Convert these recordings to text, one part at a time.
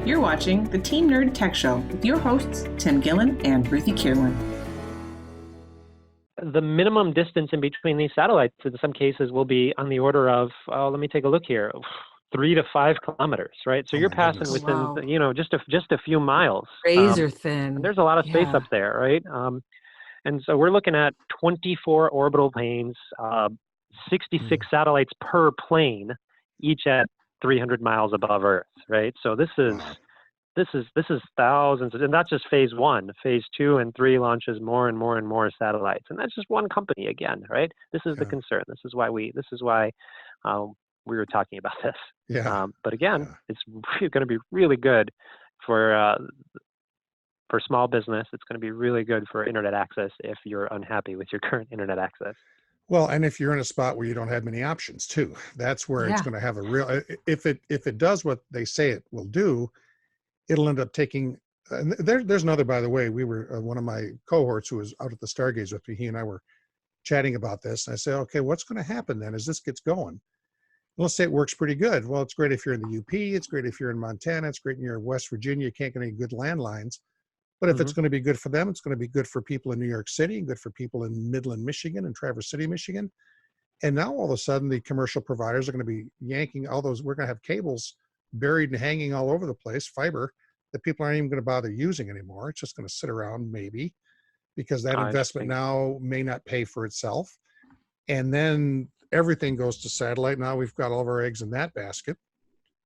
You're watching the Team Nerd Tech Show with your hosts, Tim Gillen and Ruthie Kierlin. The minimum distance in between these satellites in some cases will be on the order of, let me take a look here, 3 to 5 kilometers, right? So you're passing goodness. within, just a few miles. Razor thin. And there's a lot of space up there, right? And so we're looking at 24 orbital planes, 66 satellites per plane, each at 300 miles above Earth, right? So this is thousands, and that's just phase 1. Phase 2 and 3 launches more and more and more satellites, and that's just one company again, right? This is the concern. This is why we were talking about this. Yeah. But again, it's going to be really good for small business. It's going to be really good for internet access if you're unhappy with your current internet access. Well, and if you're in a spot where you don't have many options too, that's where it's going to have a real, if it does what they say it will do, it'll end up taking, there's another, by the way, we were, one of my cohorts who was out at the Stargaze with me, he and I were chatting about this. And I said, okay, what's going to happen then as this gets going? Let's say it works pretty good. Well, it's great if you're in the UP, it's great if you're in Montana, it's great if you're in West Virginia, you can't get any good landlines. But if it's going to be good for them, it's going to be good for people in New York City, good for people in Midland, Michigan, and Traverse City, Michigan. And now all of a sudden, the commercial providers are going to be yanking all those. We're going to have cables buried and hanging all over the place, fiber, that people aren't even going to bother using anymore. It's just going to sit around maybe because that investment now may not pay for itself. And then everything goes to satellite. Now we've got all of our eggs in that basket,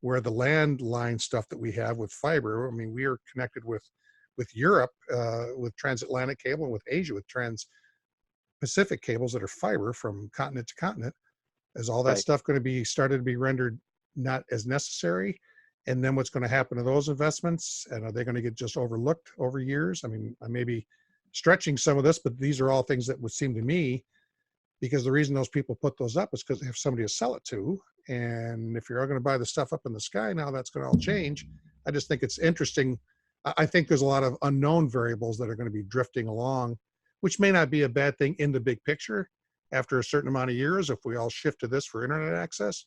where the landline stuff that we have with fiber, I mean, we are connected with Europe with transatlantic cable, and with Asia with trans-Pacific cables that are fiber from continent to continent. Is all that stuff going to be started to be rendered not as necessary? And then what's going to happen to those investments? And are they going to get just overlooked over years? I mean, I may be stretching some of this, but these are all things that would seem to me, because the reason those people put those up is because they have somebody to sell it to. And if you're all going to buy the stuff up in the sky now, that's going to all change. I just think it's interesting. I think there's a lot of unknown variables that are going to be drifting along, which may not be a bad thing in the big picture. After a certain amount of years, if we all shift to this for internet access,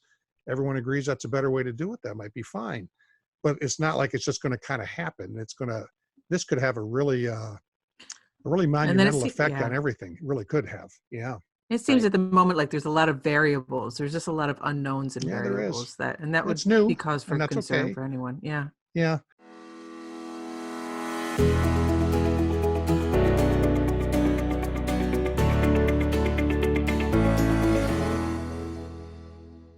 everyone agrees that's a better way to do it, that might be fine. But it's not like it's just going to kind of happen. This could have a really monumental effect on everything. It really could have. Yeah. It seems at the moment like there's a lot of variables. There's just a lot of unknowns and variables that would be cause for concern for anyone. Yeah. Yeah.